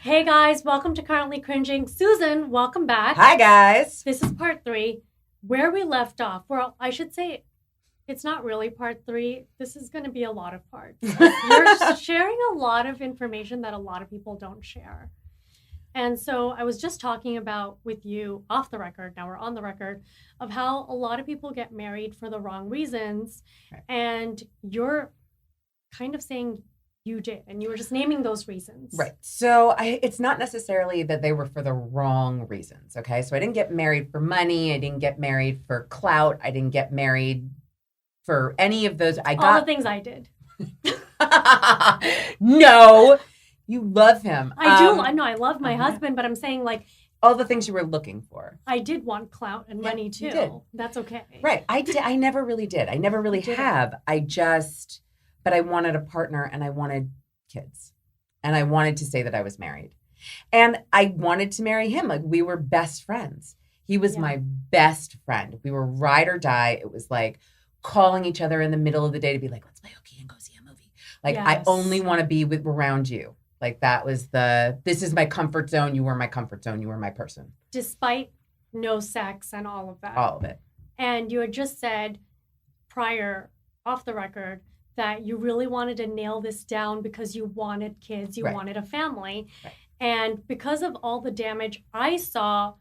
Hey guys, welcome to Currently Cringing. Susan, welcome back. Hi, guys. This is part 3. Where we left off, well, I should say it's not really part 3. This is going to be a lot of parts. You're sharing a lot of information that a lot of people don't share. And so I was just talking about with you off the record, now we're on the record, of how a lot of people get married for the wrong reasons. Right. And you're kind of saying you did, and you were just naming those reasons. Right. So it's not necessarily that they were for the wrong reasons, okay? So I didn't get married for money. I didn't get married for clout. I didn't get married for any of those. All the things I did. No, you love him. I do. I know I love my husband, but I'm saying like all the things you were looking for. I did want clout and money too. You did. That's okay. Right. I did. I never really did. I never really have. But I wanted a partner and I wanted kids. And I wanted to say that I was married. And I wanted to marry him. Like, we were best friends. He was my best friend. We were ride or die. It was like calling each other in the middle of the day to be like, let's play hooky and go see a movie. Like, I only want to be around you. Like, that was this is my comfort zone. You were my comfort zone. You were my person. Despite no sex and all of that. All of it. And you had just said prior, off the record, that you really wanted to nail this down because you wanted kids, you wanted a family. Right. And because of all the damage I saw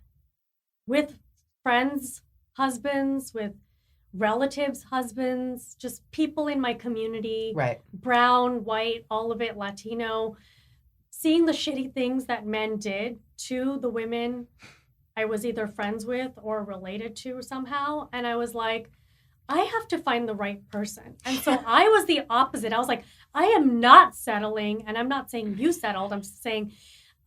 with friends' husbands, with relatives' husbands, just people in my community, brown, white, all of it, Latino, seeing the shitty things that men did to the women I was either friends with or related to somehow. And I was like, I have to find the right person. And so I was the opposite. I was like, I am not settling. And I'm not saying you settled. I'm just saying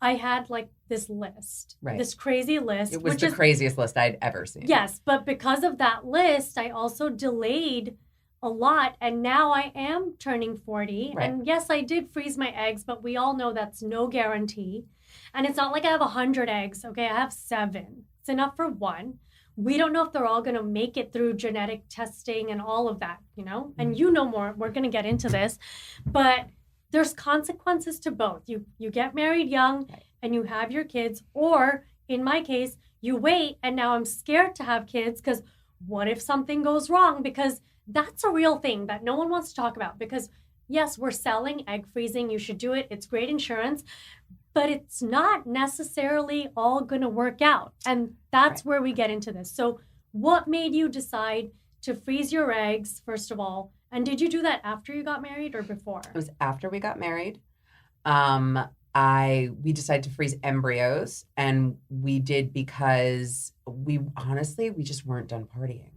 I had like this list, this crazy list. It was the craziest list I'd ever seen. Yes. But because of that list, I also delayed a lot. And now I am turning 40. Right. And yes, I did freeze my eggs, but we all know that's no guarantee. And it's not like I have 100 eggs. Okay, I have 7. It's enough for 1. We don't know if they're all going to make it through genetic testing and all of that, you know? And you know more. We're going to get into this. But there's consequences to both. You get married young and you have your kids. Or in my case, you wait and now I'm scared to have kids because what if something goes wrong? Because that's a real thing that no one wants to talk about. Because yes, we're selling egg freezing. You should do it. It's great insurance. But it's not necessarily all going to work out. And that's where we get into this. So what made you decide to freeze your eggs, first of all? And did you do that after you got married or before? It was after we got married. We decided to freeze embryos. And we did because we just weren't done partying.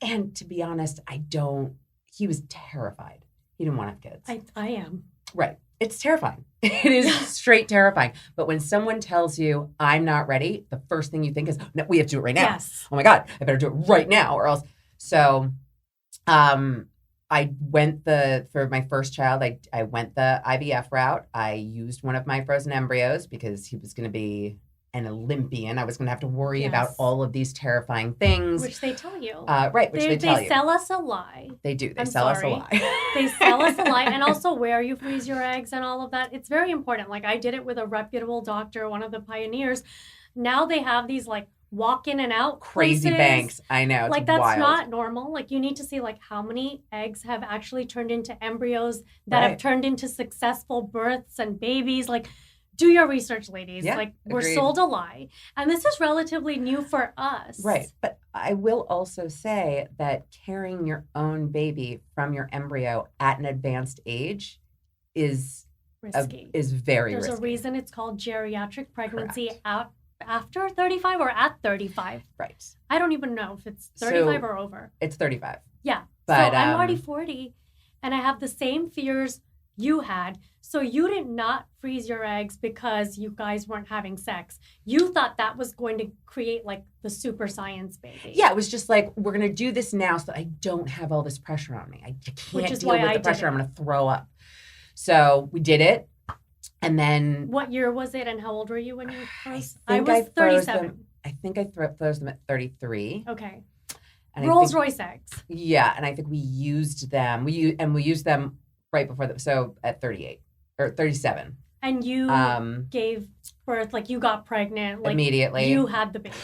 And to be honest, he was terrified. He didn't want to have kids. I am. Right. It's terrifying. It is straight terrifying. But when someone tells you, I'm not ready, the first thing you think is, no, we have to do it right now. Yes. Oh my God, I better do it right now or else. So I went for my first child, I went the IVF route. I used one of my frozen embryos because he was going to be an Olympian. I was going to have to worry about all of these terrifying things. Which they tell you. Right, which they tell you. They sell us a lie. They do. They sell us a lie. They sell us a lie. And also where you freeze your eggs and all of that. It's very important. Like, I did it with a reputable doctor, one of the pioneers. Now they have these, like, walk in and out crazy places. Banks. I know. It's like, that's wild. not normal. Like, you need to see, like, how many eggs have actually turned into embryos that have turned into successful births and babies. Like, do your research, ladies. Yeah, we're agreed. sold a lie. And this is relatively new for us. Right. But I will also say that carrying your own baby from your embryo at an advanced age is risky. Is very There's risky. A reason it's called geriatric pregnancy after 35 or at 35. Right. I don't even know if it's 35 or over. It's 35. Yeah. But, so I'm already 40 and I have the same fears you had. So you did not freeze your eggs because you guys weren't having sex. You thought that was going to create like the super science baby. Yeah, it was just like, we're going to do this now so that I don't have all this pressure on me. I can't deal with the pressure. I'm going to throw up. So we did it. And then... What year was it and how old were you when you first? I was 37. I think I froze them at 33. Okay. And Rolls-Royce eggs. Yeah, and I think we used them. We used them right before so at 38 or 37. And you gave birth, like you got pregnant. Like immediately. You had the baby.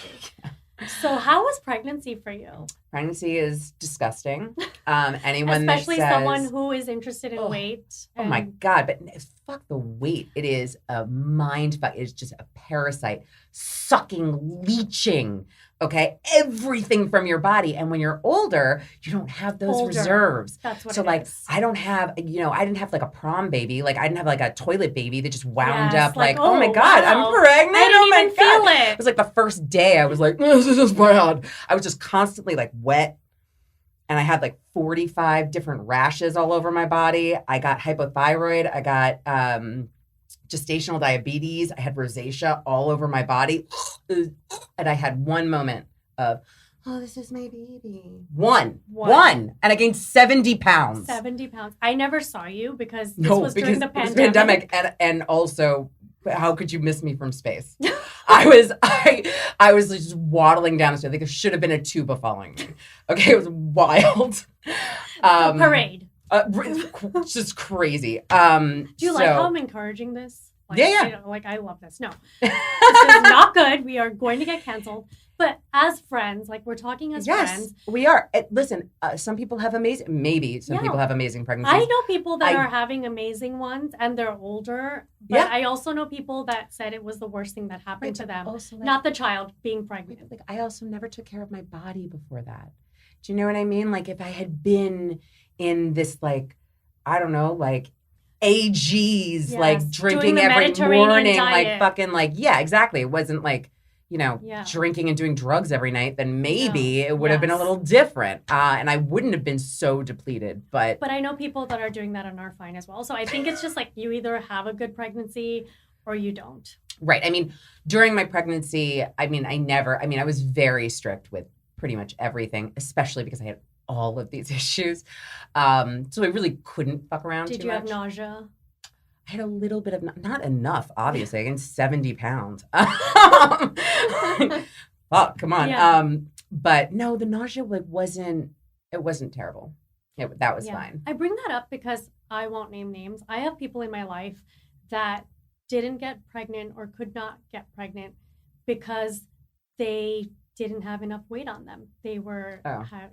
So how was pregnancy for you? Pregnancy is disgusting. Anyone Especially that says, someone who is interested in weight. Oh my God. But fuck the weight. It is a mind fuck. It's just a parasite sucking, leeching, okay, everything from your body. And when you're older, you don't have those reserves. That's what so it like, is. I don't have, I didn't have like a prom baby. Like I didn't have like a toilet baby that just wound up like, oh my God, wow. I'm pregnant. I didn't even feel it. It was like the first day I was like, this is bad. I was just constantly like wet. And I had like 45 different rashes all over my body. I got hypothyroid. I got gestational diabetes. I had rosacea all over my body. And I had one moment of, oh, this is my baby. One. And I gained 70 pounds. 70 pounds. I never saw you because this was during the pandemic. It was pandemic. And also, how could you miss me from space? I was just waddling down the stairs. Like there should have been a tuba following me. Okay, it was wild. A parade. It's just crazy. Do you like how I'm encouraging this? Like, yeah. I love this. No, this is not good. We are going to get canceled. But as friends, like we're talking as friends. We are. Listen, some people have people have amazing pregnancies. I know people that are having amazing ones and they're older. But I also know people that said it was the worst thing that happened to them. Also, not the child being pregnant. Like I also never took care of my body before that. Do you know what I mean? Like if I had been in this like, I don't know, like AGs, like drinking every morning, diet. Like fucking like, yeah, exactly. It wasn't like, drinking and doing drugs every night, then maybe it would have been a little different. And I wouldn't have been so depleted. But I know people that are doing that and are fine as well. So I think it's just like you either have a good pregnancy or you don't. Right. I mean, during my pregnancy, I was very strict with pretty much everything, especially because I had all of these issues. So I really couldn't fuck around too much. Did you have nausea? I had a little bit of, not enough, obviously. I gained 70 pounds. Fuck, come on. Yeah. But no, the nausea wasn't terrible. That was fine. I bring that up because I won't name names. I have people in my life that didn't get pregnant or could not get pregnant because they didn't have enough weight on them. They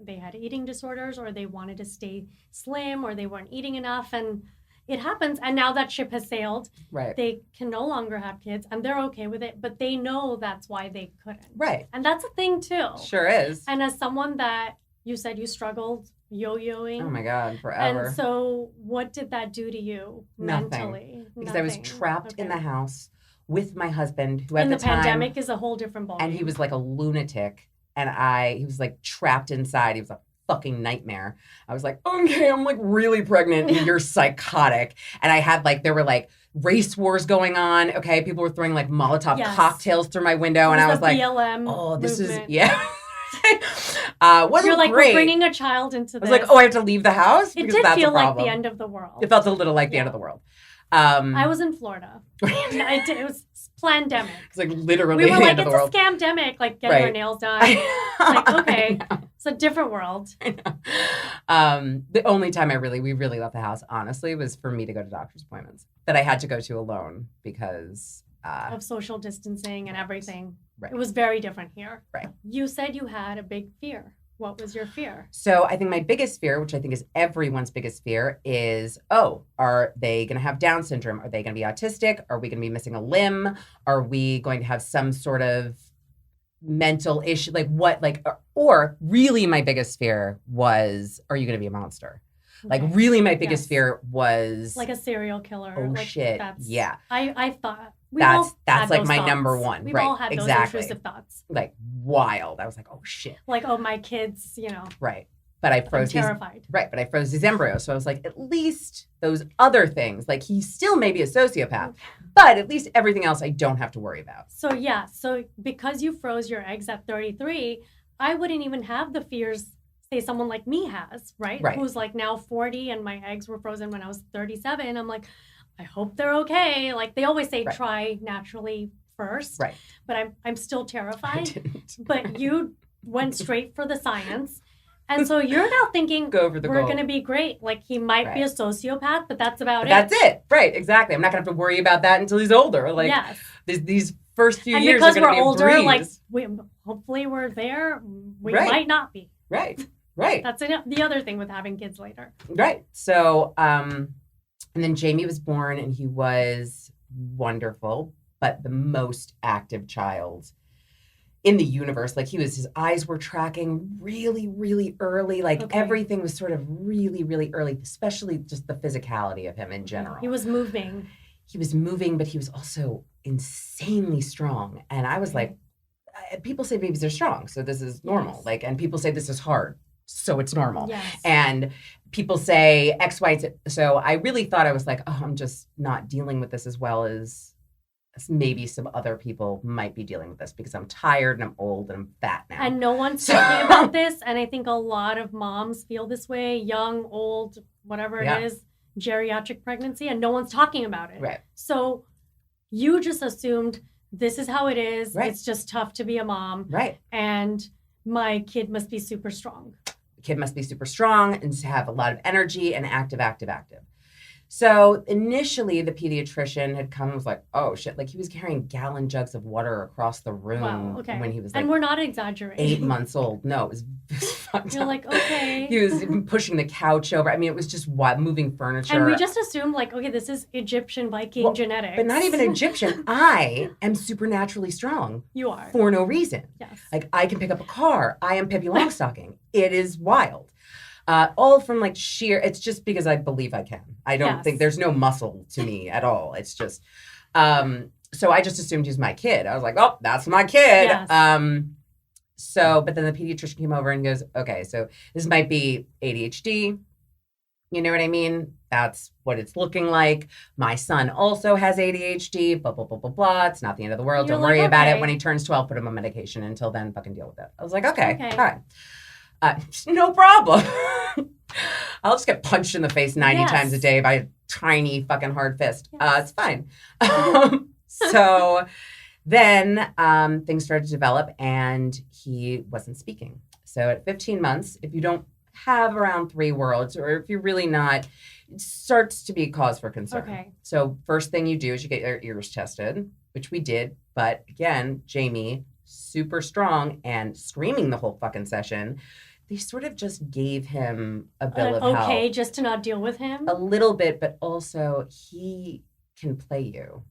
they had eating disorders or they wanted to stay slim or they weren't eating enough and it happens. And now that ship has sailed, right. They can no longer have kids and they're okay with it, but they know that's why they couldn't. Right. And that's a thing too. Sure is. And as someone that you said you struggled yo-yoing. Oh my God, forever. And so what did that do to you mentally? Because I was trapped in the house with my husband who at the time. And the pandemic is a whole different ballgame. And he was like a lunatic and he was like trapped inside. He was a fucking nightmare. I was like, okay, I'm like really pregnant and you're psychotic. And I had like, there were like race wars going on. Okay. People were throwing like Molotov cocktails through my window. And I was like, BLM this movement. is, yeah. You're like, we're bringing a child into this. I was like, I have to leave the house? It did feel like the end of the world. It felt a little like the end of the world. I was in Florida. It was pandemic. It's like literally we were the like, end of the world. It's a scamdemic, like getting our nails done. It's like, okay, it's a different world. The only time we really left the house, honestly, was for me to go to doctor's appointments that I had to go to alone because of social distancing and everything. Right. It was very different here. Right. You said you had a big fear. What was your fear? So I think my biggest fear, which I think is everyone's biggest fear, is, are they going to have Down syndrome? Are they going to be autistic? Are we going to be missing a limb? Are we going to have some sort of mental issue? Like what, like, or really my biggest fear was, are you going to be a monster? Okay. Like really my biggest fear was. Like a serial killer. Oh, like, shit. Yeah. I thought. That's like my thoughts. number one. We've right. all had those intrusive thoughts. Like wild. I was like, oh shit. Like, oh, my kids, Right. But I froze. I'm terrified. Right. But I froze his embryo. So I was like, at least those other things, like he still may be a sociopath, but at least everything else I don't have to worry about. So so because you froze your eggs at 33, I wouldn't even have the fears, say someone like me has, right? Who's like now 40 and my eggs were frozen when I was 37. I'm like, I hope they're okay. Like they always say, try naturally first. Right. But I'm still terrified. I didn't. But you went straight for the science. And so you're now thinking Go for the we're gold. going to be great. Like he might be a sociopath, but that's about it. That's it. Right. Exactly. I'm not going to have to worry about that until he's older. Like these first few years are going to be older, a breeze. like hopefully we're there. We might not be. Right. Right. That's the other thing with having kids later. Right. So, and then Jamie was born and he was wonderful, but the most active child in the universe. Like his eyes were tracking really, really early. Like everything was sort of really, really early, especially just the physicality of him in general. He was moving. But he was also insanely strong. And I was like, people say babies are strong, so this is normal. Yes. Like, and people say this is hard, so it's normal. Yes. And people say X, Y, Z. So I really thought I was like, oh, I'm just not dealing with this as well as maybe some other people might be dealing with this because I'm tired and I'm old and I'm fat now. And no one's talking about this. And I think a lot of moms feel this way, young, old, whatever it is, geriatric pregnancy, and no one's talking about it. Right. So you just assumed this is how it is. Right. It's just tough to be a mom. Right. And my kid must be super strong. The kid must be super strong and to have a lot of energy and active. So initially the pediatrician had come and was like, oh shit, like he was carrying gallon jugs of water across the room when he was like, and we're not exaggerating, 8 months old. No, it was fucked You're up. like, okay. He was pushing the couch over. I mean, it was just moving furniture. And we just assumed like, okay, this is Egyptian Viking genetics. But not even Egyptian. I am supernaturally strong. You are. For no reason. Yes. Like I can pick up a car. I am Pippi Longstocking. It is wild. All from like sheer, it's just because I believe I can. I don't think there's no muscle to me at all. It's just, so I just assumed he's my kid. I was like, oh, that's my kid. Yes. But then the pediatrician came over and goes, okay, so this might be ADHD. You know what I mean? That's what it's looking like. My son also has ADHD, blah, blah, blah, blah, blah. It's not the end of the world. Don't worry about it. When he turns 12, put him on medication. Until then, fucking deal with it. I was like, okay. All right. No problem. I'll just get punched in the face 90 times a day by a tiny fucking hard fist. It's fine. So then things started to develop and he wasn't speaking. So at 15 months, if you don't have around 3 words or if you're really not, it starts to be a cause for concern. Okay. So first thing you do is you get your ears tested, which we did. But again, Jamie, super strong and screaming the whole fucking session. They sort of just gave him a bill of health. Okay, just to not deal with him? A little bit, but also he can play you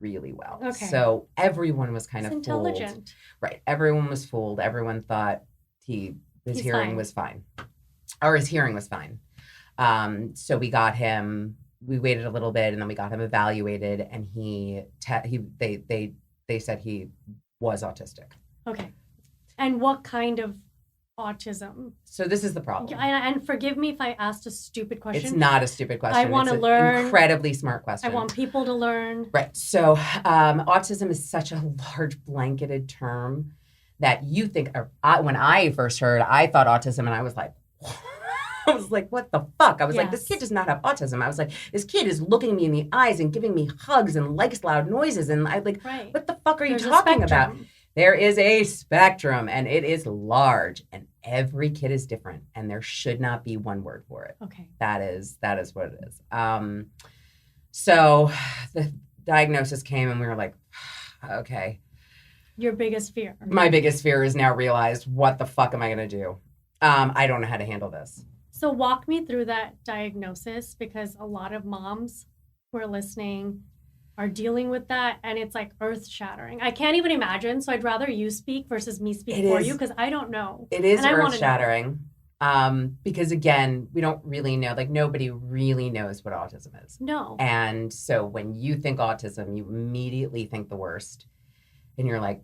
really well. Okay. So everyone was kind of intelligent. Fooled. Right. Everyone was fooled. Everyone thought his hearing was fine. Or his hearing was fine. So we got him, we waited a little bit and then we got him evaluated and they said he was autistic. Okay. And what kind of autism? So this is the problem. And forgive me if I asked a stupid question. It's not a stupid question. I want to learn. Incredibly smart question. I want people to learn. Right. So autism is such a large blanketed term that you think, when I first heard, I thought autism and I was like, what the fuck? I was like, this kid does not have autism. I was like, this kid is looking me in the eyes and giving me hugs and likes loud noises. And I like, what the fuck are you talking about? There is a spectrum and it is large and every kid is different and there should not be one word for it. Okay. That is what it is. So the diagnosis came and we were like, okay. Your biggest fear. My biggest fear is now realized, what the fuck am I going to do? I don't know how to handle this. So walk me through that diagnosis because a lot of moms who are listening are dealing with that and it's like earth shattering. I can't even imagine. So I'd rather you speak versus me speak for you because I don't know. It is earth shattering because again, we don't really know, like nobody really knows what autism is. No. And so when you think autism, you immediately think the worst and you're like,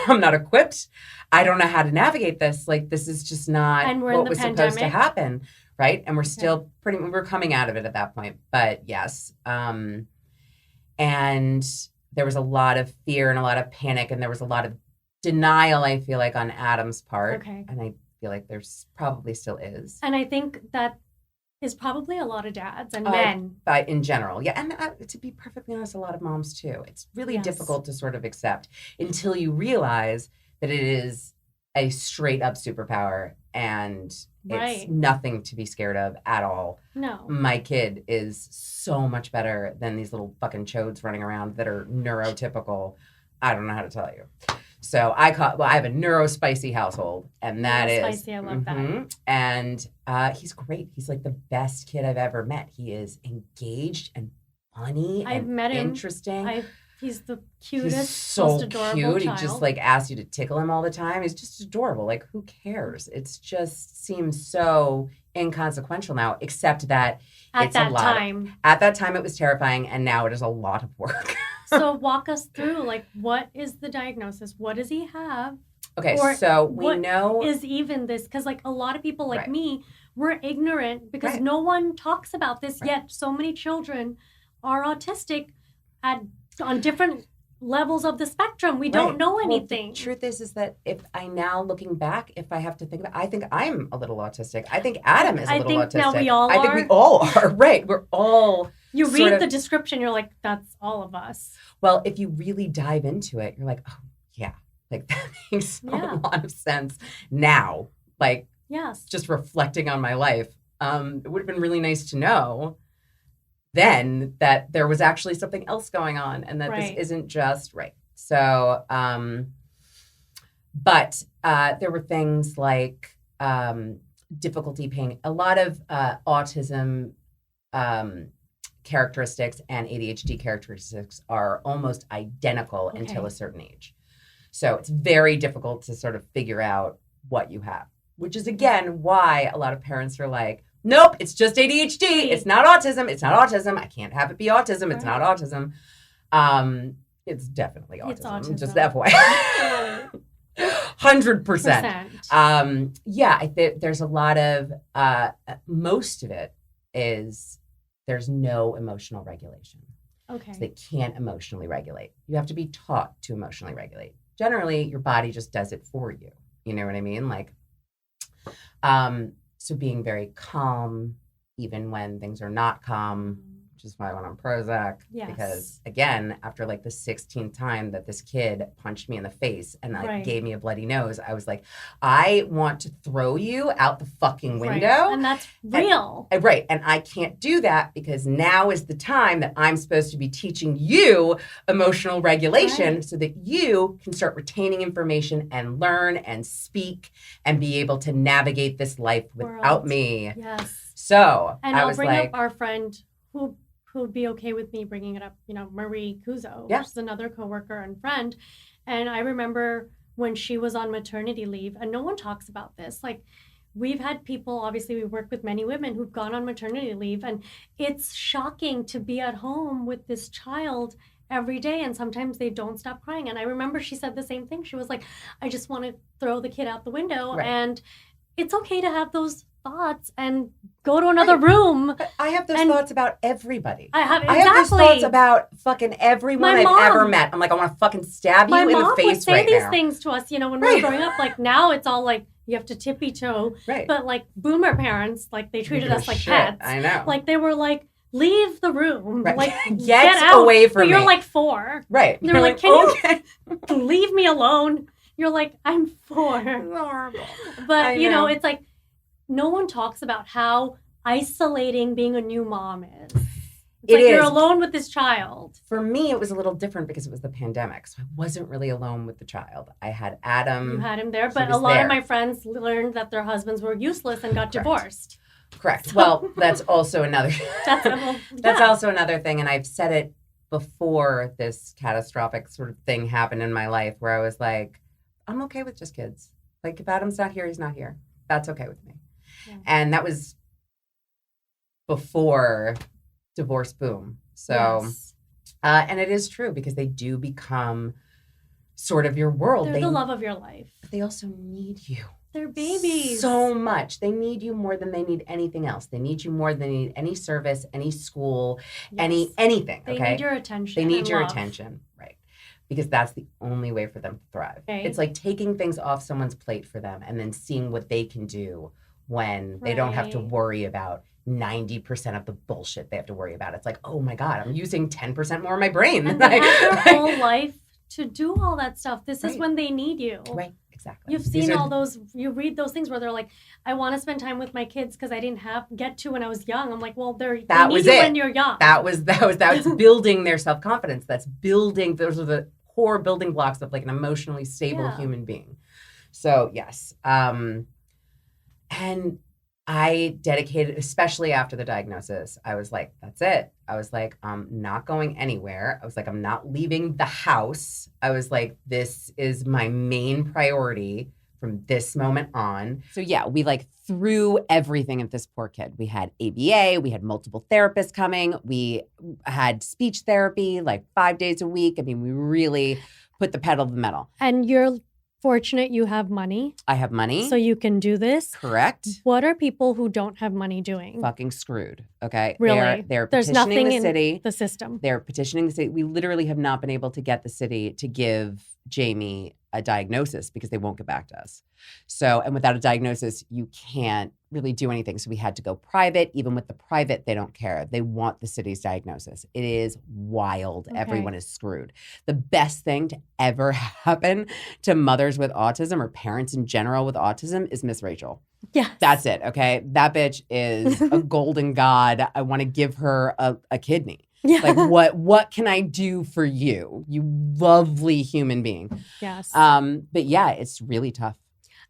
I'm not equipped. I don't know how to navigate this. Like this is just not what was supposed to happen. Right. And we're still we're coming out of it at that point. But yes. And there was a lot of fear and a lot of panic and there was a lot of denial, I feel like, on Adam's part. Okay. And I feel like there's probably still is. And I think that is probably a lot of dads and men. In general. Yeah. And to be perfectly honest, a lot of moms too. It's really difficult to sort of accept until you realize that it is a straight up superpower, and it's nothing to be scared of at all. No. My kid is so much better than these little fucking chodes running around that are neurotypical. I don't know how to tell you. So I have a neurospicy household, and that is spicy. I love that. And he's great. He's like the best kid I've ever met. He is engaged and funny. I've met him. Interesting. He's the cutest, he's so most adorable cute. child. He just like asks you to tickle him all the time. He's just adorable. Like, who cares? It's just seems so inconsequential now, except that at that time. At that time, it was terrifying, and now it is a lot of work. So walk us through, like, what is the diagnosis? What does he have? Okay, so we know is even this, because like a lot of people like me, we're ignorant because no one talks about this yet. So many children are autistic on different levels of the spectrum. We don't know anything. Well, the truth is that if I now looking back, if I have to think about, I think I'm a little autistic. I think Adam is a little autistic. Now we all I think we all are. Right, we're all. You read the description, you're like, that's all of us. Well, if you really dive into it, you're like, oh yeah, like that makes a lot of sense now. Like, just reflecting on my life, it would have been really nice to know then that there was actually something else going on, and that this isn't just So, but there were things like difficulty paying. A lot of autism characteristics and ADHD characteristics are almost identical until a certain age. So it's very difficult to sort of figure out what you have, which is, again, why a lot of parents are like, nope, it's just ADHD. It's not autism. It's not autism. I can't have it be autism. It's not autism. It's definitely autism. It's autism. Just FYI. 100%. Yeah, I think there's a lot of, most of it is there's no emotional regulation. Okay. So they can't emotionally regulate. You have to be taught to emotionally regulate. Generally, your body just does it for you. You know what I mean? Like, so being very calm, even when things are not calm, which is why I went on Prozac. Yes. Because, again, after like the 16th time that this kid punched me in the face and like gave me a bloody nose, I was like, I want to throw you out the fucking window. And that's real. And I can't do that because now is the time that I'm supposed to be teaching you emotional regulation so that you can start retaining information and learn and speak and be able to navigate this life without me. Yes. So and I'll bring up our friend who would be okay with me bringing it up, Marie Kuzo, which is another coworker and friend. And I remember when she was on maternity leave, and no one talks about this. Like, we've had people, obviously we work with many women who've gone on maternity leave, and it's shocking to be at home with this child every day, and sometimes they don't stop crying. And I remember she said the same thing. She was like, I just want to throw the kid out the window. And it's okay to have those thoughts and go to another room. But I have those thoughts about everybody. I have those thoughts about fucking everyone I've ever met. I'm like, I want to fucking stab you in the face right now. My mom would say these things to us, when we were growing up. Like, now it's all like, you have to tippy toe. But like boomer parents, like, they treated us like pets. I know. Like, they were like, leave the room. Like, get out. Away from me. But you're like 4. Right. And they're like, can you leave me alone? You're like, I'm 4. But, it's like, no one talks about how isolating being a new mom is. It's like you're alone with this child. For me, it was a little different because it was the pandemic. So I wasn't really alone with the child. I had Adam. You had him there, but a lot of my friends learned that their husbands were useless and got divorced. Correct. So. Well, that's also another that's also another thing. And I've said it before this catastrophic sort of thing happened in my life where I was like, I'm okay with just kids. Like, if Adam's not here, he's not here. That's okay with me. Yeah. And that was before divorce boom. So, and it is true because they do become sort of your world. They're the love of your life. But they also need you. They're babies. So much. They need you more than they need anything else. They need you more than they need any service, any school, anything. They need your attention. They need your attention. Right. Because that's the only way for them to thrive. Right. It's like taking things off someone's plate for them and then seeing what they can do when they don't have to worry about 90% of the bullshit they have to worry about. It's like, oh my God, I'm using 10% more of my brain. And they have their whole life to do all that stuff. This is when they need you. Right, Exactly. You've seen all those, you read those things where they're like, I want to spend time with my kids because I didn't get to when I was young. I'm like, well, they need you when you're young. That's building their self-confidence. That's building, those are the core building blocks of like an emotionally stable human being. So yes. And I dedicated, especially after the diagnosis, I was like, that's it. I was like, I'm not going anywhere. I was like, I'm not leaving the house. I was like, this is my main priority from this moment on. So yeah, we like threw everything at this poor kid. We had ABA, we had multiple therapists coming. We had speech therapy like 5 days a week. I mean, we really put the pedal to the metal. And you're fortunate you have money. I have money. So you can do this. Correct. What are people who don't have money doing? Fucking screwed. Okay. Really? They're There's petitioning nothing the city. in the system. They're petitioning the city. We literally have not been able to get the city to give Jamie a diagnosis because they won't get back to us. So, and without a diagnosis, you can't really do anything. So we had to go private. Even with the private, they don't care. They want the city's diagnosis. It is wild. Okay. Everyone is screwed. The best thing to ever happen to mothers with autism or parents in general with autism is Miss Rachel. Yeah. That's it. Okay. That bitch is a golden god. I want to give her a kidney. Yeah. Like what can I do for you, you lovely human being? Yes. But yeah, it's really tough.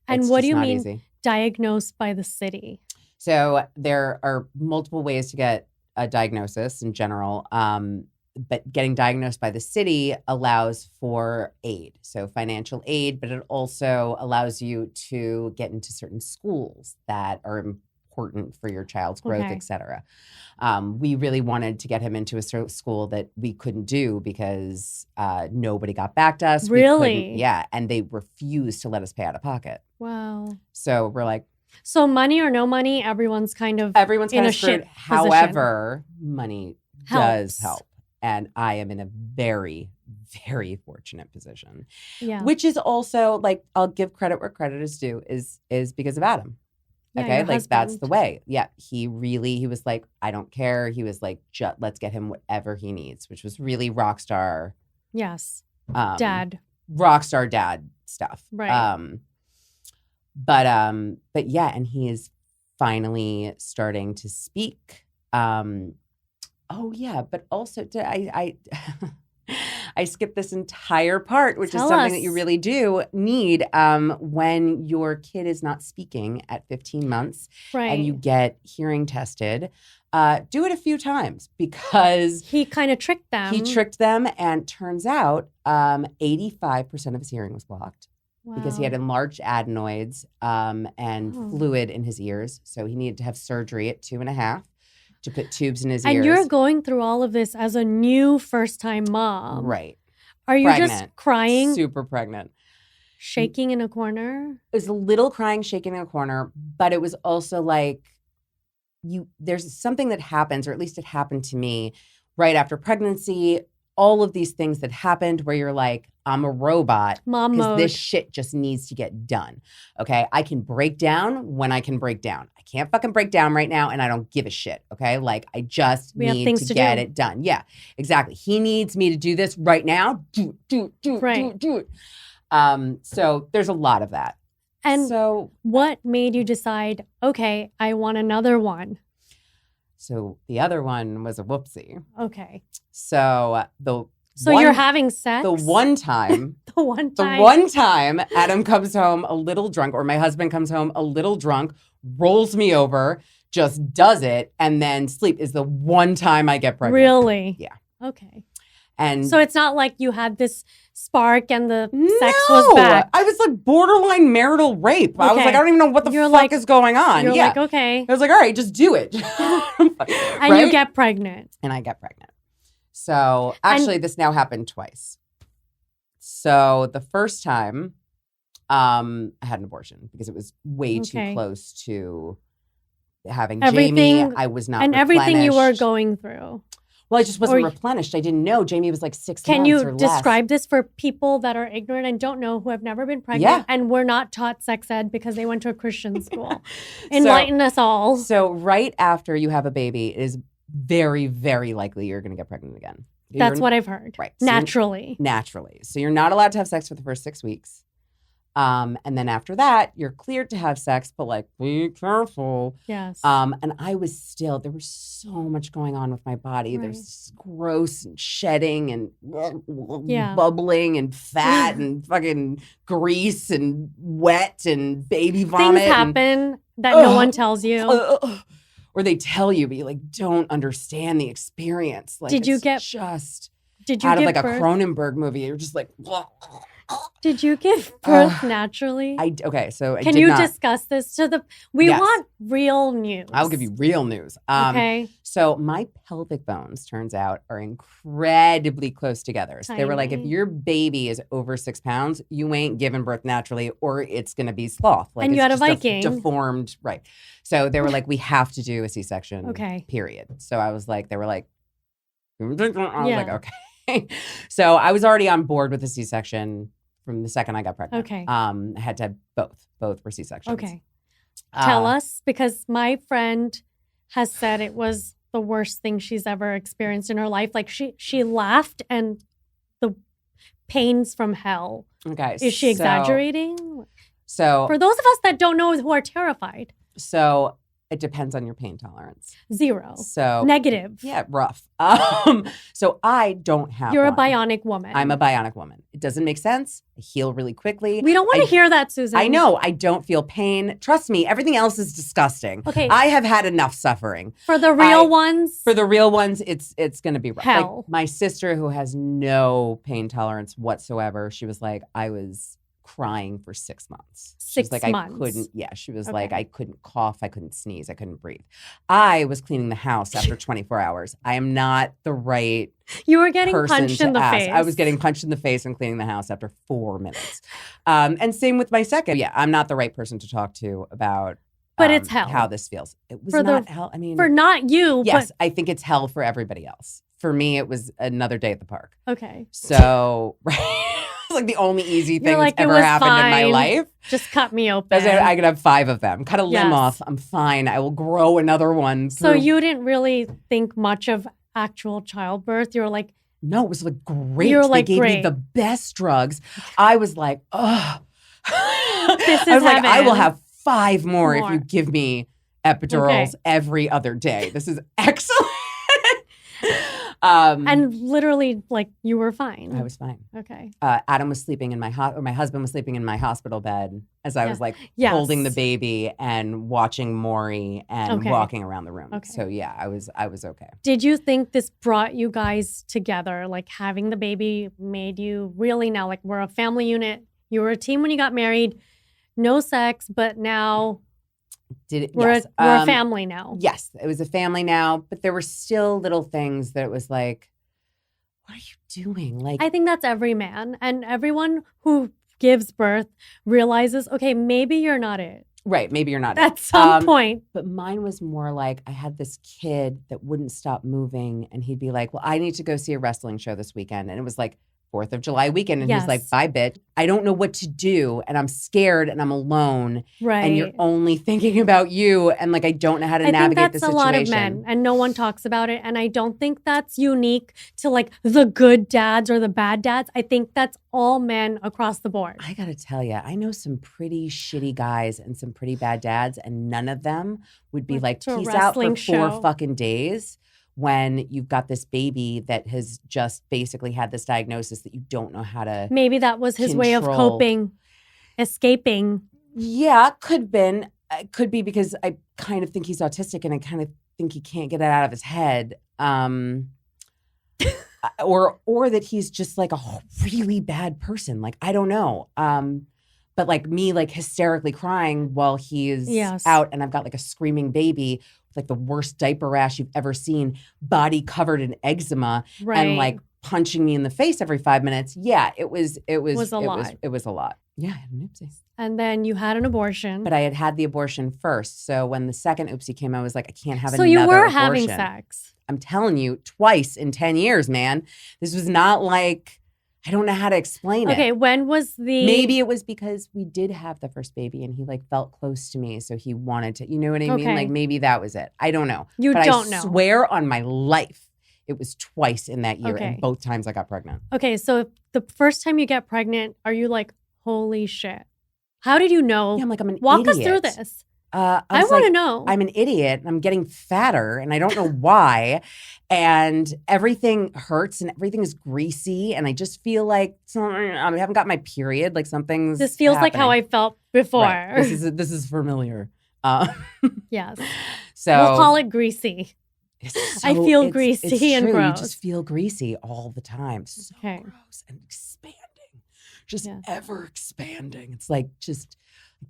And what do you mean easy. Diagnosed by the city? So there are multiple ways to get a diagnosis in general. But getting diagnosed by the city allows for aid. So financial aid, but it also allows you to get into certain schools that are important for your child's growth, et cetera. We really wanted to get him into a school that we couldn't do because nobody got back to us. Really? Yeah. And they refused to let us pay out of pocket. Wow. So we're like. So money or no money, everyone's kind of in a screwed. Shit However, money does help. And I am in a very, very fortunate position. Yeah. Which is also like, I'll give credit where credit is due is because of Adam. Yeah, okay, like husband. That's the way. Yeah, he was like, I don't care. He was like, let's get him whatever he needs, which was really rock star. Yes, dad. Rock star dad stuff. Right. But yeah, and he is finally starting to speak. Oh yeah, but also I I skipped this entire part, which is something that you really do need when your kid is not speaking at 15 months and you get hearing tested. Do it a few times because he kind of tricked them. He tricked them, and turns out 85% of his hearing was blocked. Wow. Because he had enlarged adenoids and fluid in his ears. So he needed to have surgery at 2.5 to put tubes in his ears. And you're going through all of this as a new first-time mom. Right. Are you just crying? Super pregnant. Shaking in a corner? It was a little crying, shaking in a corner, but it was also like there's something that happens, or at least it happened to me right after pregnancy. All of these things that happened where you're like, I'm a robot. Mom mode. This shit just needs to get done. Okay. I can break down when I can break down. I can't fucking break down right now, and I don't give a shit. Okay. Like I just need to get it done. Yeah, exactly. He needs me to do this right now. Do it. So there's a lot of that. And so what made you decide, okay, I want another one? So the other one was a whoopsie. Okay. So you're having sex? The one time Adam comes home a little drunk, or my husband comes home a little drunk, rolls me over, just does it, and then sleep is the one time I get pregnant. Really? Yeah. Okay. And so it's not like you had this spark and the sex was back. I was like borderline marital rape. Okay. I was like, I don't even know what the fuck is going on. You're like, okay. I was like, all right, just do it. And you get pregnant. And I get pregnant. So actually, this now happened twice. So the first time, I had an abortion because it was way too close to having Jamie. I was not and everything you were going through. Well, I just wasn't replenished. I didn't know. Jamie was like 6 months or less. Can you describe this for people that are ignorant and don't know, who have never been pregnant and were not taught sex ed because they went to a Christian school? Enlighten us all. So right after you have a baby, it is very, very likely you're going to get pregnant again. That's what I've heard. Right. Naturally. So you're not allowed to have sex for the first 6 weeks. And then after that, you're cleared to have sex, but like, be careful. Yes. And I was there was so much going on with my body. Right. There's gross and shedding and bubbling and fat and fucking grease and wet and baby vomit. Things happen that no one tells you. Or they tell you, but you like don't understand the experience. Like, did you get out of like a Cronenberg movie? You're just like, did you give birth naturally? Can you discuss this we want real news. I'll give you real news. Okay. So my pelvic bones, turns out, are incredibly close together. So they were like, if your baby is over 6 pounds, you ain't giving birth naturally, or it's going to be sloth. Like, and you it's had a Viking. Deformed. Right. So they were like, we have to do a C-section. Okay. Period. So I was like, they were like, I was like, okay. So I was already on board with the C-section from the second I got pregnant. Okay. I had to have both. Both were C-sections. Okay. Tell us, because my friend has said it was the worst thing she's ever experienced in her life. Like she laughed and the pains from hell. Okay. Is she exaggerating? So for those of us that don't know who are terrified. So it depends on your pain tolerance. 0. So negative. Yeah, rough. So I don't have You're a bionic woman. I'm a bionic woman. It doesn't make sense. I heal really quickly. We don't want to hear that, Susan. I know. I don't feel pain. Trust me, everything else is disgusting. Okay. I have had enough suffering. For the real ones? For the real ones, it's going to be rough. Hell. Like my sister, who has no pain tolerance whatsoever, she was like, I was crying for 6 months. 6 months. I couldn't, she was like, I couldn't cough, I couldn't sneeze, I couldn't breathe. I was cleaning the house after 24 hours. I am not the right You were getting person punched in the ask. face. I was getting punched in the face and cleaning the house after 4 minutes. And same with my second. Yeah, I'm not the right person to talk to about but it's hell. How this feels. It was hell. I mean, for not you. Yes, I think it's hell for everybody else. For me, it was another day at the park. Okay. So, it's like the only easy thing like, that's ever happened in my life. Just cut me open. I could have 5 of them. Cut a limb off. I'm fine. I will grow another one. So you didn't really think much of actual childbirth? You were like, no, it was like great. You were like, they gave me the best drugs. I was like, oh. This is I was like, heaven. I will have 5 more if you give me epidurals Okay. every other day. This is excellent. And literally, like, you were fine. I was fine. Okay. Adam was sleeping in my husband was sleeping in my hospital bed as I was like holding the baby and watching Maury and walking around the room. Okay. So yeah, I was okay. Did you think this brought you guys together? Like, having the baby made you really now, like, we're a family unit. You were a team when you got married. No sex, but now we're a family now. Yes, it was a family now, but there were still little things that it was like, what are you doing? Like, I think that's every man, and everyone who gives birth realizes, okay, maybe you're not it. Right, maybe you're not at some point. But mine was more like, I had this kid that wouldn't stop moving, and he'd be like, well, I need to go see a wrestling show this weekend. And it was like 4th of July weekend. And he's like, bye, bitch. I don't know what to do. And I'm scared and I'm alone. Right. And you're only thinking about you. And like, I don't know how to navigate the situation. I think that's a lot of men, and no one talks about it. And I don't think that's unique to like the good dads or the bad dads. I think that's all men across the board. I got to tell you, I know some pretty shitty guys and some pretty bad dads, and none of them would be like, peace out for 4 fucking days. When you've got this baby that has just basically had this diagnosis that you don't know how to Maybe that was his way of coping, escaping. Yeah, could be because I kind of think he's autistic and I kind of think he can't get it out of his head. Or that he's just like a really bad person. Like, I don't know. But like me, like hysterically crying while he's out and I've got like a screaming baby with like the worst diaper rash you've ever seen, body covered in eczema, and like punching me in the face every 5 minutes. Yeah, it was a lot. It was a lot. Yeah, I had an oopsie. And then you had an abortion. But I had the abortion first. So when the second oopsie came, I was like, I can't have another abortion. So you were abortion. having sex. I'm telling you, twice in 10 years, man. This was not like, I don't know how to explain it. Okay, when was the... Maybe it was because we did have the first baby and he like felt close to me. So he wanted to, you know what I mean? Like maybe that was it. I don't know. But don't know. I swear on my life, it was twice in that year. And both times I got pregnant. Okay, so the first time you get pregnant, are you like, holy shit? How did you know? Yeah, I'm like, I'm an Walk idiot. us through this. I want like, to know. I'm an idiot and I'm getting fatter and I don't know why. And everything hurts and everything is greasy. And I just feel like I haven't got my period. Like something's This feels like how I felt before. Right. This is familiar. Yes. So we'll call it greasy. I feel greasy it's and true. gross. You just feel greasy all the time. So gross and expanding. Just ever expanding. It's like just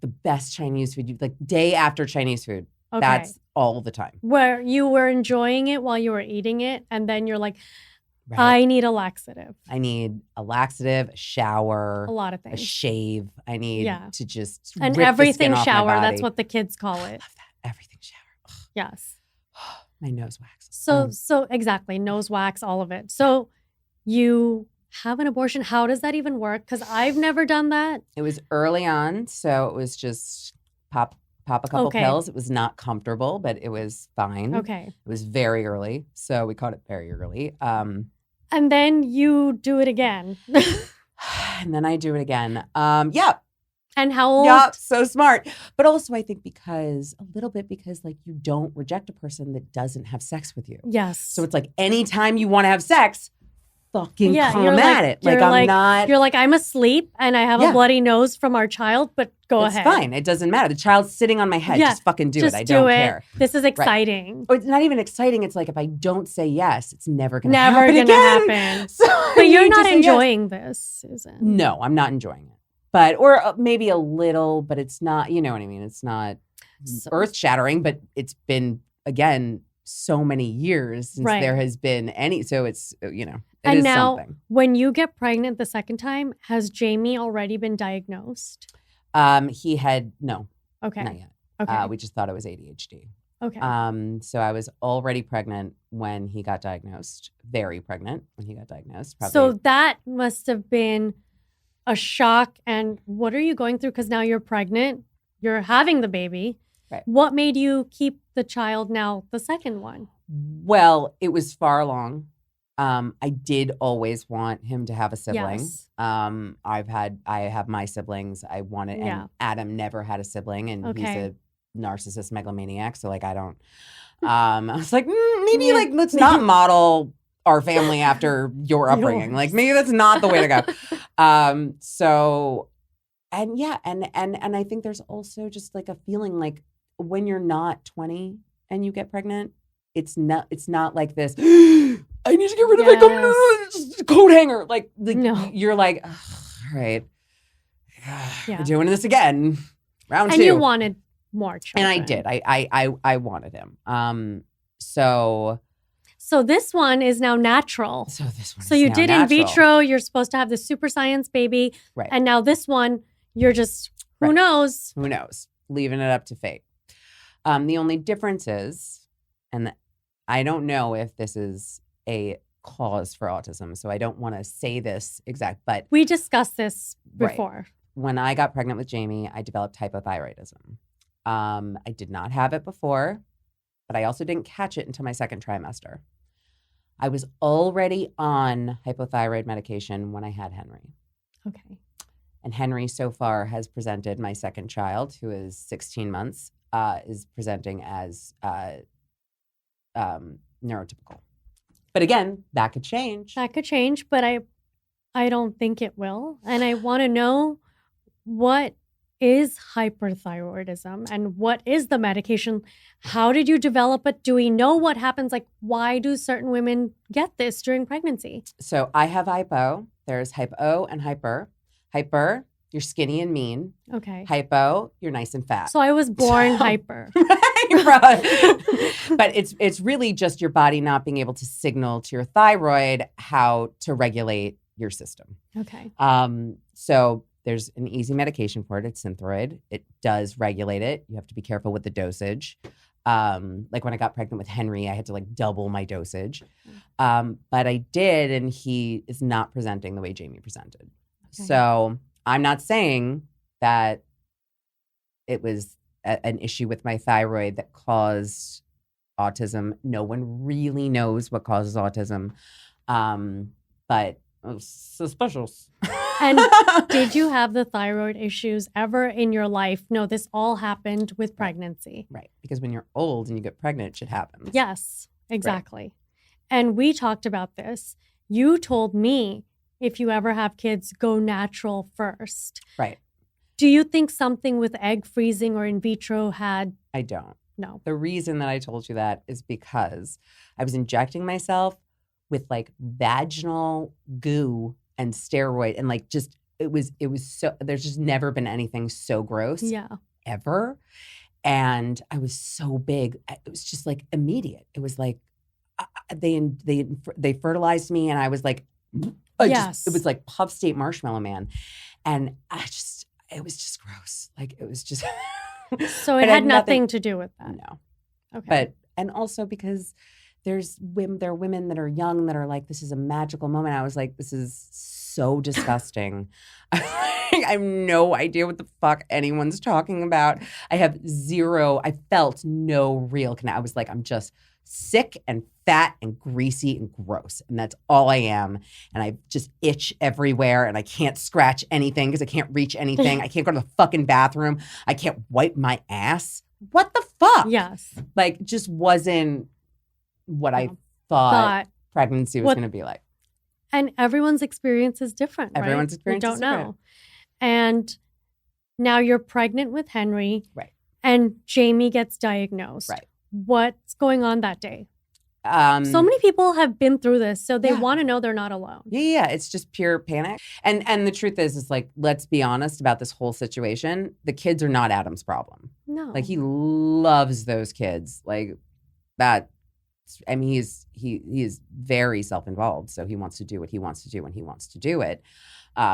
the best Chinese food. Like day after Chinese food. Okay. That's all the time. Where you were enjoying it while you were eating it, and then you're like, I need a laxative. I need a laxative, a shower, a lot of things, a shave. I need to just an rip everything the skin shower. off my body. That's what the kids call it. I love that everything shower. Ugh. Yes. My nose wax. So exactly, nose wax, all of it. So you have an abortion. How does that even work? Because I've never done that. It was early on, so it was just pop a couple pills. It was not comfortable, but it was fine. Okay. It was very early, so we caught it very early. And then you do it again. And then I do it again. Yeah. And how old? Yeah, so smart. But also I think because like you don't reject a person that doesn't have sex with you. Yes. So it's like anytime you want to have sex, fucking come at it. You're like, I'm asleep and I have a bloody nose from our child, but go ahead. It's fine. It doesn't matter. The child's sitting on my head. Just fucking do it. I don't care. This is exciting. Right. It's not even exciting. It's like if I don't say yes, it's never going to happen. So but you're not enjoying this, Susan. No, I'm not enjoying it. But, or maybe a little, but it's not, you know what I mean? It's not earth shattering, but it's been, again, so many years since there has been any, so it's, you know, it is now, something. When you get pregnant the second time, has Jamie already been diagnosed? He had, no. Okay. Not yet. Okay. We just thought it was ADHD. Okay. So I was already pregnant when he got diagnosed, very pregnant when he got diagnosed. Probably. So that must have been a shock. And what are you going through? Because now you're pregnant, you're having the baby. Right. What made you keep the child now, the second one? Well, it was far along. I did always want him to have a sibling. Yes. I have my siblings. I wanted, and Adam never had a sibling, and he's a narcissist megalomaniac. So like, I don't, I was like, maybe like, let's not model our family after your upbringing. Like maybe that's not the way to go. So, and yeah, and I think there's also just like a feeling like when you're not 20 and you get pregnant, it's not like this, I need to get rid of my coat hanger. Like no. You're like, all right, we're doing this again. Round 2. And you wanted more children. And I did. I wanted him. So this one is now natural. So you did natural. In vitro. You're supposed to have the super science baby. Right. And now this one, you're just, who knows? Who knows? Leaving it up to fate. The only difference is, and I don't know if this is a cause for autism, so I don't want to say this exact, but we discussed this before. Right. When I got pregnant with Jamie, I developed hypothyroidism. I did not have it before, but I also didn't catch it until my second trimester. I was already on hypothyroid medication when I had Henry. Okay. And Henry so far has presented, my second child, who is 16 months, is presenting as neurotypical. But again, that could change. That could change, but I don't think it will. And I want to know, what is hyperthyroidism and what is the medication? How did you develop it? Do we know what happens? Like, why do certain women get this during pregnancy? So I have hypo. There's hypo and hyper. Hyper, you're skinny and mean. Okay. Hypo, you're nice and fat. So I was born hyper. Right. But it's really just your body not being able to signal to your thyroid how to regulate your system. Okay. So there's an easy medication for it. It's Synthroid. It does regulate it. You have to be careful with the dosage. Like when I got pregnant with Henry, I had to like double my dosage. But I did, and he is not presenting the way Jamie presented. Okay. So I'm not saying that it was an issue with my thyroid that caused autism. No one really knows what causes autism. But suspicious. And did you have the thyroid issues ever in your life? No, this all happened with pregnancy. Right. Because when you're old and you get pregnant, shit happens. Yes, exactly. Right. And we talked about this. You told me if you ever have kids, go natural first. Right. Do you think something with egg freezing or in vitro had? I don't. No. The reason that I told you that is because I was injecting myself with like vaginal goo and steroid and like just it was so there's just never been anything so gross ever. And I was so big. It was just like immediate. It was like they fertilized me and I was like it was like Puff State Marshmallow Man. And it was just gross. Like it was just So it had nothing to do with that. No. Okay. And also because there are women that are young that are like, this is a magical moment. I was like, this is so disgusting. I have no idea what the fuck anyone's talking about. I felt no real connection. I was like, I'm just sick and fat and greasy and gross. And that's all I am. And I just itch everywhere and I can't scratch anything because I can't reach anything. I can't go to the fucking bathroom. I can't wipe my ass. What the fuck? Yes. Like, just wasn't what I thought pregnancy was going to be like. And everyone's experience is different, right? Everyone's experience is different. We don't know. And now you're pregnant with Henry. Right. And Jamie gets diagnosed. Right. What's going on that day? So many people have been through this, so they want to know they're not alone. Yeah, it's just pure panic. And the truth is like, let's be honest about this whole situation. The kids are not Adam's problem. No. Like, he loves those kids. Like, that, I mean, he is very self-involved, so he wants to do what he wants to do when he wants to do it,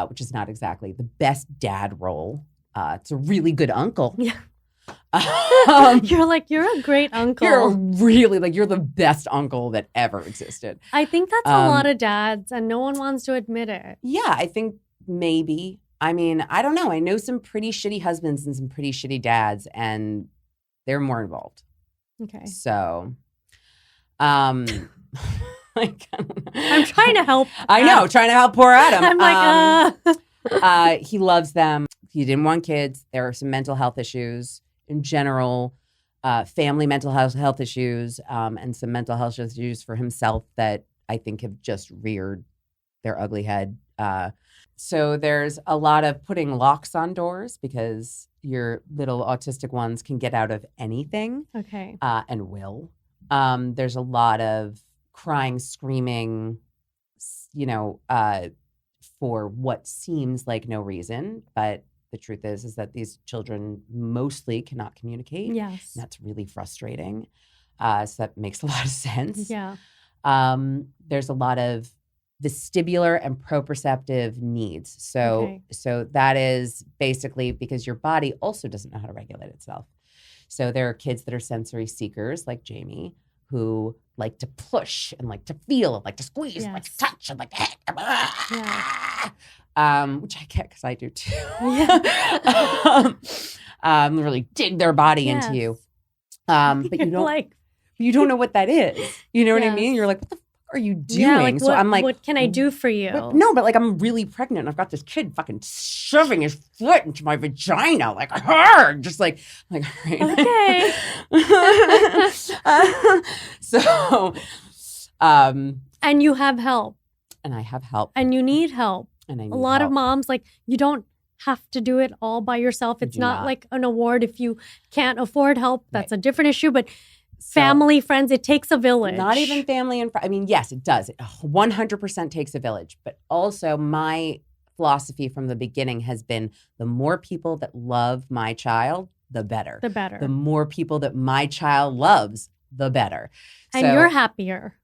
which is not exactly the best dad role. It's a really good uncle. Yeah. You're a great uncle. You're the best uncle that ever existed. I think that's a lot of dads, and no one wants to admit it. Yeah, I think maybe. I mean, I don't know. I know some pretty shitty husbands and some pretty shitty dads, and they're more involved. Okay. So, I'm trying to help. I know, trying to help poor Adam. I'm like, he loves them. He didn't want kids. There are some mental health issues in general, family mental health issues, and some mental health issues for himself that I think have just reared their ugly head. So there's a lot of putting locks on doors because your little autistic ones can get out of anything. Okay. And will. There's a lot of crying, screaming, for what seems like no reason, but the truth is that these children mostly cannot communicate. Yes. And that's really frustrating. So that makes a lot of sense. Yeah. There's a lot of vestibular and proprioceptive needs. So that is basically because your body also doesn't know how to regulate itself. So there are kids that are sensory seekers like Jamie who like to push and like to feel and like to squeeze and like to touch and like to hit. Which I get because I do too. Yeah. Really dig their body into you. But you don't know what that is. You know what I mean? You're like, what the fuck are you doing? Yeah, like, so I'm like, what can I do for you? But I'm really pregnant and I've got this kid fucking shoving his foot into my vagina, like hard, just like all right. Okay. And you have help. And I have help. And you need help. And I need a lot help. of moms, like, you don't have to do it all by yourself. It's not like an award if you can't afford help. That's a different issue. But family, friends, it takes a village. Not even family and friends. I mean, yes, it does. It 100% takes a village. But also my philosophy from the beginning has been the more people that love my child, the better. The better. The more people that my child loves, the better. And you're happier.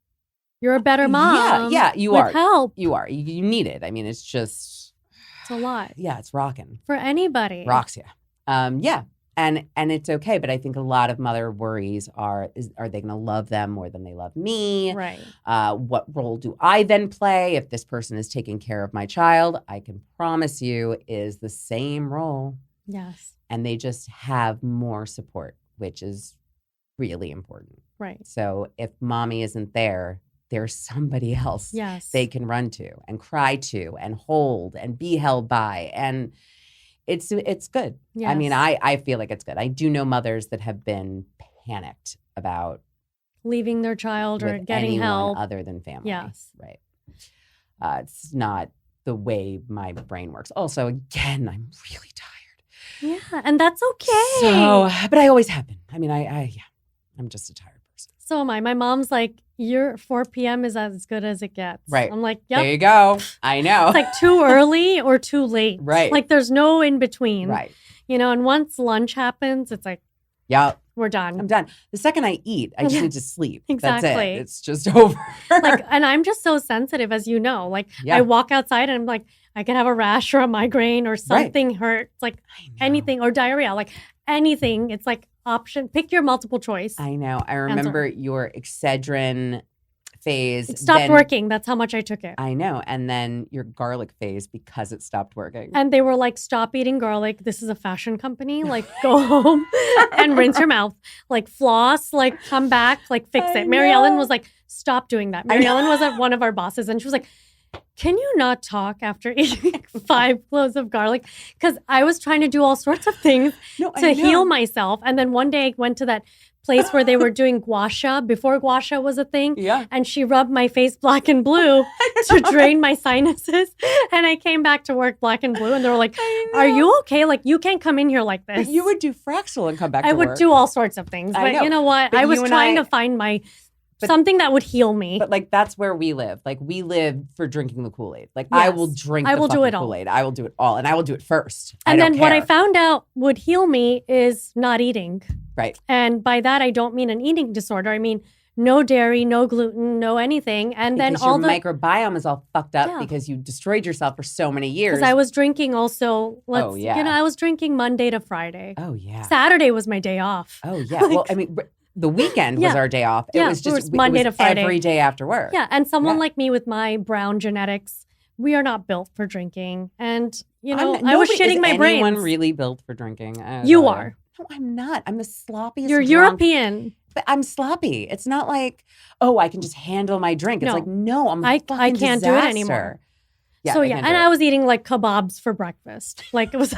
You're a better mom. Yeah, you with are. Help. You are. You need it. I mean, it's just. It's a lot. Yeah, it's rocking. For anybody. Rocks you. Yeah. And it's okay, but I think a lot of mother worries are they going to love them more than they love me? Right. What role do I then play if this person is taking care of my child? I can promise you is the same role. Yes. And they just have more support, which is really important. Right. So if mommy isn't there, there's somebody else Yes. they can run to and cry to and hold and be held by. And it's good. Yes. I mean, I feel like it's good. I do know mothers that have been panicked about leaving their child or with getting anyone help other than family. Yes. Right. It's not the way my brain works. Also, again, I'm really tired. Yeah, and that's okay. So, but I always have been. I mean, I'm just a tired person. So am I. My mom's like, your 4 p.m. is as good as it gets. Right. I'm like, yep. There you go. I know. It's like too early or too late. Right. Like there's no in between. Right. You know, and once lunch happens, it's like, yeah, we're done. I'm done. The second I eat, I just need to sleep. Exactly. That's it. It's just over. Like, and I'm just so sensitive, as you know. Like, I walk outside and I'm like, I could have a rash or a migraine or something hurts, like anything, or diarrhea, like anything. It's like option. Pick your multiple choice. I know. I remember your Excedrin phase. It stopped working. That's how much I took it. I know. And then your garlic phase because it stopped working. And they were like, stop eating garlic. This is a fashion company. Like, go home and rinse your mouth. Like, floss. Like, come back. Like, fix it. Mary Ellen was like, stop doing that. Mary Ellen was at one of our bosses and she was like, can you not talk after eating 5 cloves of garlic? Because I was trying to do all sorts of things to heal myself. And then one day I went to that place where they were doing gua sha before gua sha was a thing. Yeah. And she rubbed my face black and blue to drain my sinuses. And I came back to work black and blue. And they were like, are you okay? Like, you can't come in here like this. But you would do Fraxel and come back to work. I would do all sorts of things. But you know what? I was trying to find something that would heal me. But like, that's where we live. Like, we live for drinking the Kool-Aid. Like, yes. I will drink the fucking Kool-Aid. I will do it all. And I will do it first. And then what I found out would heal me is not eating. Right. And by that, I don't mean an eating disorder. I mean, no dairy, no gluten, no anything. And because then all your microbiome is all fucked up because you destroyed yourself for so many years. Because I was drinking also, I was drinking Monday to Friday. Oh, yeah. Saturday was my day off. Oh, yeah. Well, I mean, the weekend was our day off. It was just Monday to Friday. Every day after work. Yeah. And someone like me with my brown genetics, we are not built for drinking. And, you know, I was shitting my brain. Is anyone really built for drinking? You are. No, I'm not. I'm the sloppiest. You're European. But I'm sloppy. It's not like, oh, I can just handle my drink. It's like, no, I can't do it anymore. Yeah, so and I was eating like kebabs for breakfast. Like, it was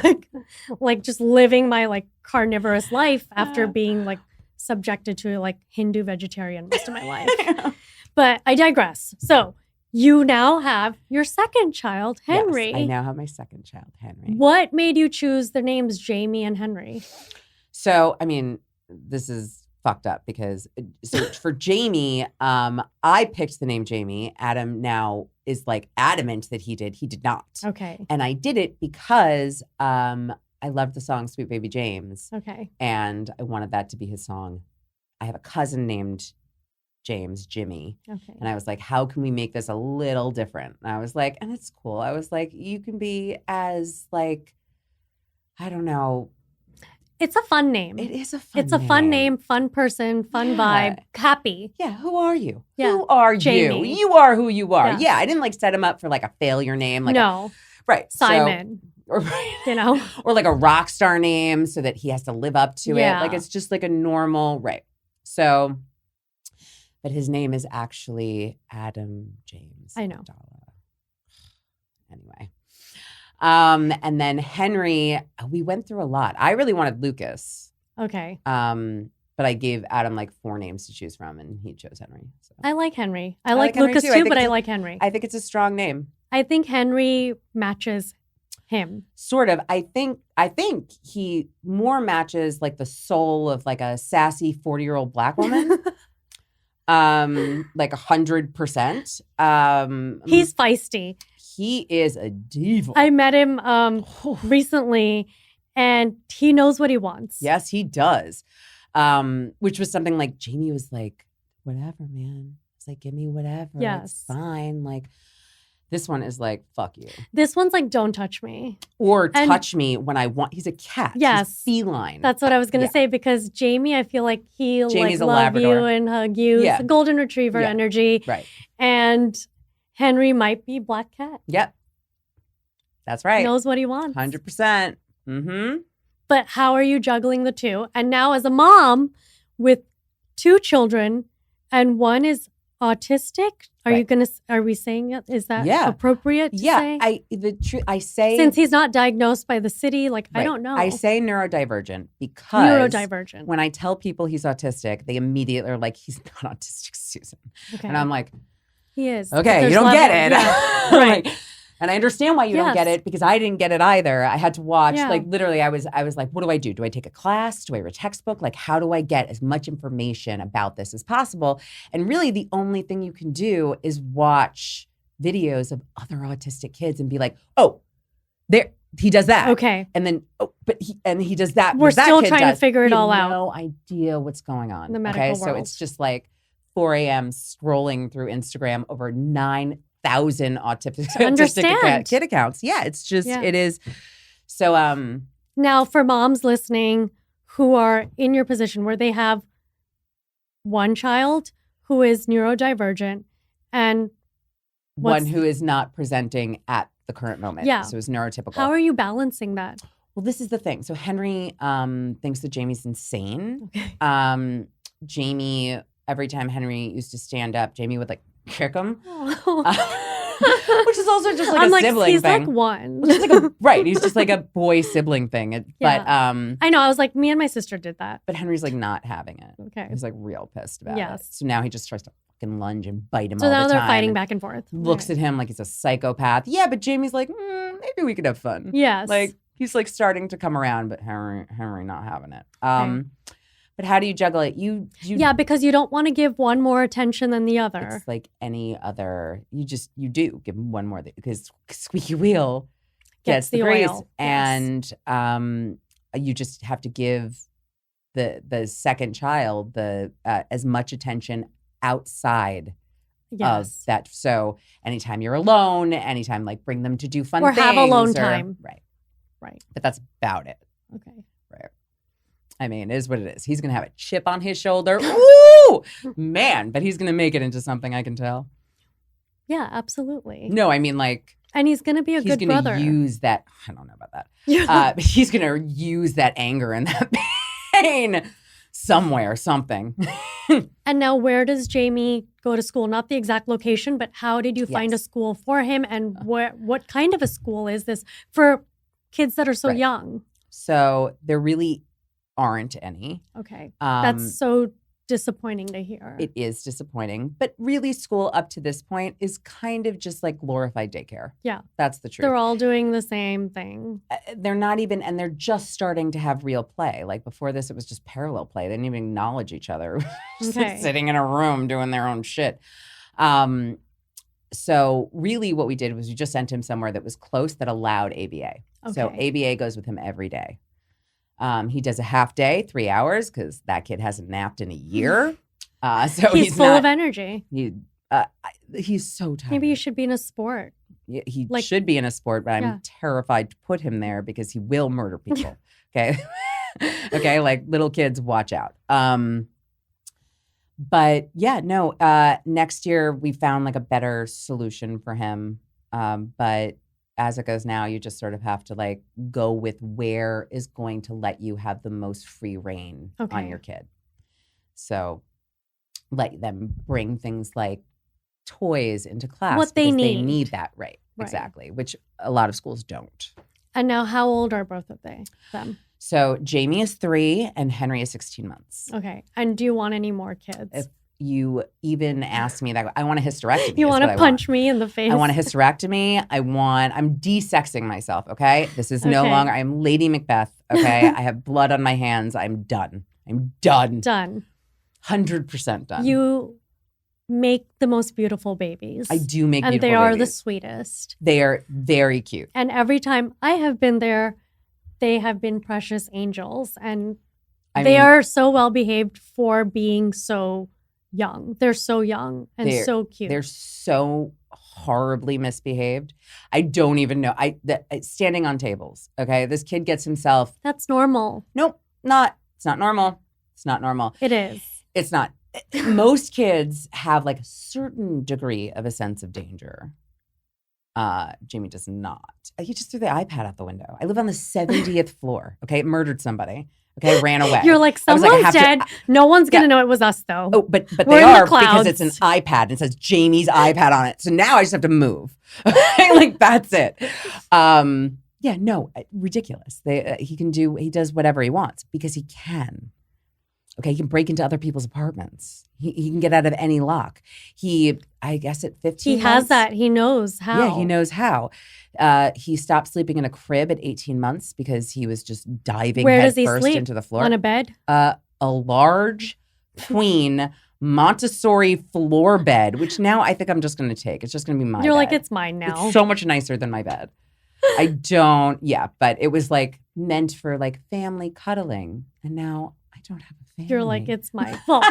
like just living my like carnivorous life after being like subjected to like Hindu vegetarian most of my life. But I digress. So you now have your second child, Henry. Yes, I now have my second child, Henry. What made you choose the names Jamie and Henry? So, I mean, this is fucked up because for Jamie, I picked the name Jamie. Adam now is like adamant that he did not. Okay. And I did it because I loved the song Sweet Baby James. Okay. And I wanted that to be his song. I have a cousin named Jimmy. Okay. And I was like, how can we make this a little different? And I was like, and it's cool. I was like, you can be as like, I don't know. It's a fun name. It is a fun name. It's a fun name, fun person, fun vibe, happy. Yeah, who are you? Yeah. Who are Jamie. you? You are who you are. Yeah. Yeah, I didn't like set him up for like a failure name. Like no. Right. Simon. Or, you know? Or like a rock star name so that he has to live up to it. Like it's just like a normal, right. So, but his name is actually Adam James. I know. Anyway. And then Henry, we went through a lot. I really wanted Lucas. Okay. But I gave Adam like 4 names to choose from and he chose Henry. So. I like Henry. I like Lucas too, but I like Henry. I think it's a strong name. I think Henry matches him. Sort of. I think he more matches like the soul of like a sassy 40-year-old Black woman. Like 100%. He's feisty. He is a diva. I met him recently and he knows what he wants. Yes, he does. Which was something like Jamie was like, whatever, man. It's like, give me whatever. Yes. It's fine. Like, this one is like, fuck you. This one's like, don't touch me. Or touch me when I want. He's a cat. Yes. He's feline. That's what I was going to say because Jamie, I feel like he'll Jamie's like love you and hug you. Yeah. It's a golden retriever energy. Right. And Henry might be black cat. Yep. That's right. He knows what he wants. 100%. Mm-hmm. But how are you juggling the two? And now as a mom with 2 children and one is autistic? Are we saying it? Is that appropriate to say? I say, since he's not diagnosed by the city, I don't know. I say neurodivergent because when I tell people he's autistic, they immediately are like, he's not autistic, Susan. Okay. And I'm like, he is. Okay, you don't get it. Yeah. Right. And I understand why you don't get it because I didn't get it either. I had to watch, literally I was like, what do I do? Do I take a class? Do I read a textbook? How do I get as much information about this as possible? And really the only thing you can do is watch videos of other autistic kids and be like, oh, there, he does that. Okay. And then, he does that. We're still trying to figure it all out. No idea what's going on. In the medical world. So it's just 4 a.m. scrolling through Instagram over 9,000 autistic kid accounts. Yeah, it's just, it is. So, now for moms listening who are in your position where they have one child who is neurodivergent and one who is not presenting at the current moment. Yeah. So it's neurotypical. How are you balancing that? Well, this is the thing. So Henry thinks that Jamie's insane. Okay. Jamie, every time Henry used to stand up, Jamie would kick him. Which is also just a sibling he's thing. He's one. Right. He's just a boy sibling thing. But I know. I was me and my sister did that. But Henry's not having it. Okay. He's real pissed about it. So now he just tries to fucking lunge and bite him all So the now time. they're fighting back and forth. Looks at him like he's a psychopath. Yeah, but Jamie's maybe we could have fun. Yes. He's starting to come around, but Henry not having it. But how do you juggle it? You because you don't want to give one more attention than the other. It's like any other. You do give him one more because squeaky wheel gets the grease, oil. And you just have to give the second child the as much attention outside of that. So anytime you're alone, anytime bring them to do fun or things have alone time, right. But that's about it. Okay. I mean, it is what it is. He's going to have a chip on his shoulder. Ooh, man. But he's going to make it into something, I can tell. Yeah, absolutely. No, I mean, and he's going to be a good brother. He's going to use that. I don't know about that. He's going to use that anger and that pain somewhere, something. And now where does Jamie go to school? Not the exact location, but how did you find a school for him? And what kind of a school is this for kids that are so young? So there really aren't any. Okay. That's so disappointing to hear. It is disappointing. But really school up to this point is kind of just glorified daycare. Yeah. That's the truth. They're all doing the same thing. They're not even, and they're just starting to have real play. Before this, it was just parallel play. They didn't even acknowledge each other. Just sitting in a room doing their own shit. So really what we did was we just sent him somewhere that was close that allowed ABA. Okay. So ABA goes with him every day. He does a half day, 3 hours, because that kid hasn't napped in a year. So he's full of energy. He's so tired. Maybe you should be in a sport. Yeah, he should be in a sport, but I'm terrified to put him there because he will murder people. Okay. Okay. Little kids, watch out. But next year we found a better solution for him. But as it goes now, you just sort of have to go with where is going to let you have the most free reign on your kid. So let them bring things like toys into class. What they need. They need that, right. Exactly, which a lot of schools don't. And now how old are both of them? So Jamie is 3 and Henry is 16 months. Okay. And do you want any more kids? If you even ask me that, I want a hysterectomy. You want to punch me in the face? I want a hysterectomy. I'm de-sexing myself, okay? This is no longer, I'm Lady Macbeth, okay? I have blood on my hands. I'm done. Done. 100% done. You make the most beautiful babies. I do make beautiful babies. And they are the sweetest. They are very cute. And every time I have been there, they have been precious angels. And they are so well behaved for being so young. They're so young and so cute. They're so horribly misbehaved. I don't even know. Standing on tables. Okay, this kid gets himself. That's normal. Nope, not. It's not normal. It's not normal. It is. It's not. Most kids have a certain degree of a sense of danger. Jamie does not. He just threw the iPad out the window. I live on the 70th floor. Okay, it murdered somebody. Okay, ran away. You're like, I was like, I someone's have dead. No one's going to know it was us, though. Oh, but We're they in the are because clouds. it's an iPad and it says Jamie's iPad on it. So now I just have to move. Like, that's it. Yeah, no, ridiculous. He does whatever he wants because he can. Okay, he can break into other people's apartments. He can get out of any lock. I guess at 15 He has that. He knows how. Yeah, he knows how. He stopped sleeping in a crib at 18 months because he was just diving Where does he headfirst sleep? into the floor. On a bed? A large queen Montessori floor bed, which now I think I'm just going to take. It's just going to be my You're bed. like, it's mine now. It's so much nicer than my bed. But it was like meant for like family cuddling. And now I don't have a family. You're like, it's my fault.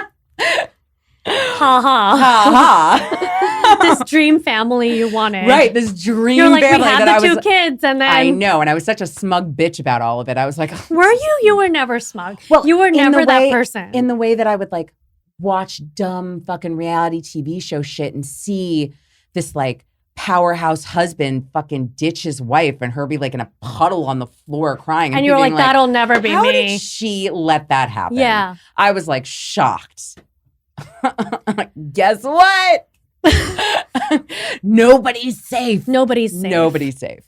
Ha ha. Ha ha. This dream family you wanted. Right, this dream You're like, family we had that the I two was, kids and then. I know, and I was such a smug bitch about all of it. I was like, Were you? You were never smug. Well, you were in the never that way- person. in the way that I would like watch dumb fucking reality TV show shit and see this like powerhouse husband fucking ditch his wife and her be like in a puddle on the floor crying. and you're like, being that'll never be how me. did she let that happen? Yeah. I was like shocked. Guess what? Nobody's safe. Nobody's safe. Nobody's safe.